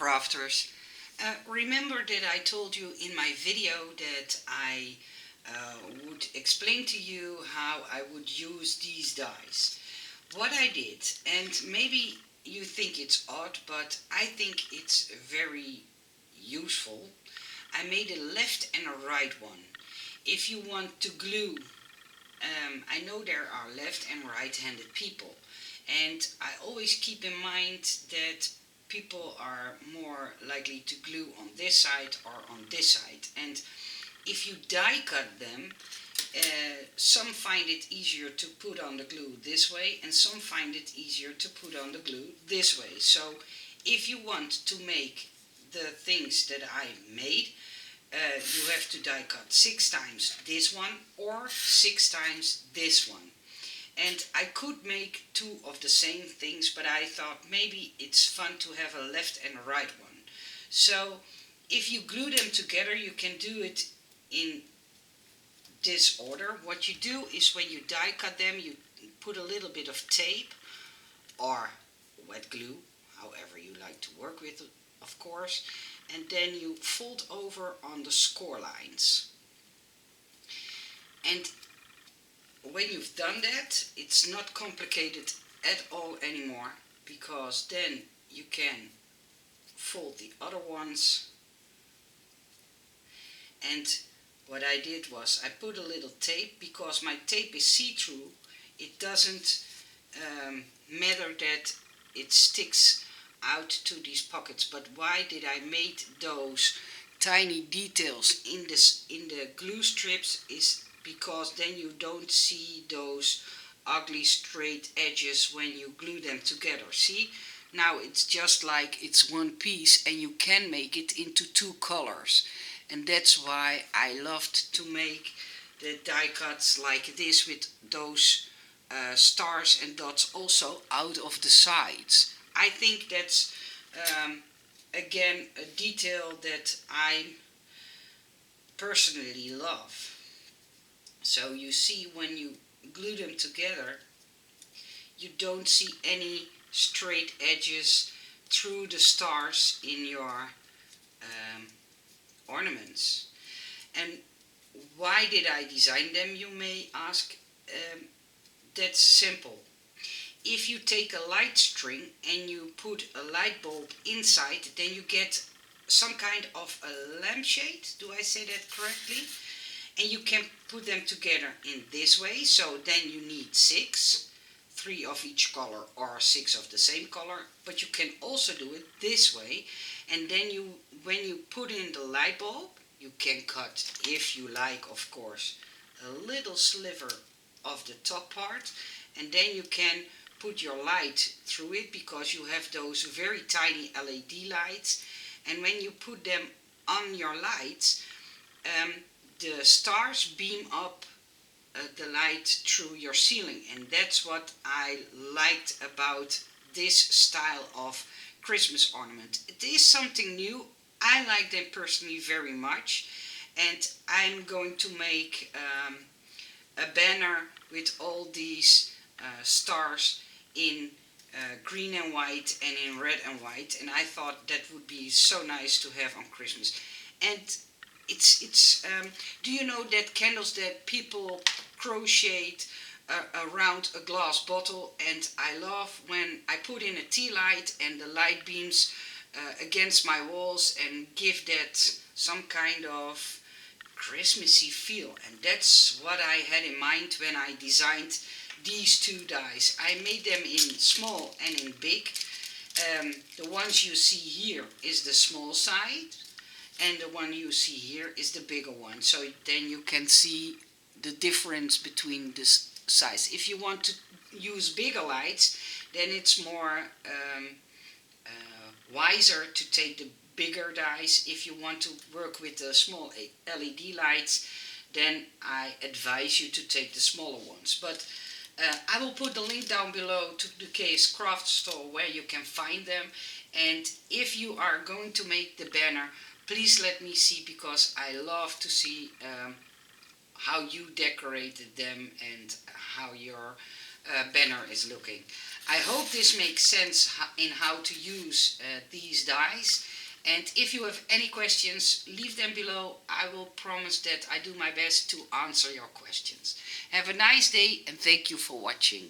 crafters. Remember that I told you in my video that I would explain to you how I would use these dies. What I did, and maybe you think it's odd, but I think it's very useful. I made a left and a right one. If you want to glue, I know there are left and right-handed people, and I always keep in mind that people are more likely to glue on this side or on this side. And if you die cut them, some find it easier to put on the glue this way, and some find it easier to put on the glue this way. So if you want to make the things that I made, you have to die cut 6 times this one or 6 times this one. And I could make two of the same things, but I thought maybe it's fun to have a left and a right one. So if you glue them together, you can do it in this order. What you do is when you die cut them, you put a little bit of tape or wet glue, however you like to work with it, of course, and then you fold over on the score lines. And when you've done that, it's not complicated at all anymore, because then you can fold the other ones. And what I did was I put a little tape, because my tape is see-through. It doesn't matter that it sticks out to these pockets. But why did I make those tiny details in the glue strips is because then you don't see those ugly straight edges when you glue them together. See? Now it's just like it's one piece, and you can make it into two colors. And that's why I loved to make the die cuts like this, with those stars and dots also out of the sides. I think that's again a detail that I personally love. So you see, when you glue them together, you don't see any straight edges through the stars in your ornaments. And why did I design them, you may ask? That's simple. If you take a light string and you put a light bulb inside, then you get some kind of a lampshade. Do I say that correctly? And you can put them together in this way. So then you need 6, 3 of each color or 6 of the same color. But you can also do it this way. And then when you put in the light bulb, you can cut, if you like, of course, a little sliver of the top part. And then you can put your light through it, because you have those very tiny LED lights. And when you put them on your lights, the stars beam up the light through your ceiling. And that's what I liked about this style of Christmas ornament. It is something new. I like them personally very much. And I'm going to make a banner with all these stars in green and white and in red and white, and I thought that would be so nice to have on Christmas. And it's do you know that candles that people crochet around a glass bottle? And I love when I put in a tea light and the light beams against my walls and give that some kind of Christmassy feel. And that's what I had in mind when I designed these two dies. I made them in small and in big. The ones you see here is the small side, and the one you see here is the bigger one. So then you can see the difference between the size. If you want to use bigger lights, then it's more wiser to take the bigger dies. If you want to work with the small LED lights, then I advise you to take the smaller ones. But I will put the link down below to the Case Craft Store where you can find them. And if you are going to make the banner, please let me see, because I love to see how you decorated them and how your banner is looking. I hope this makes sense in how to use these dies. And if you have any questions, leave them below. I will promise that I do my best to answer your questions. Have a nice day and thank you for watching.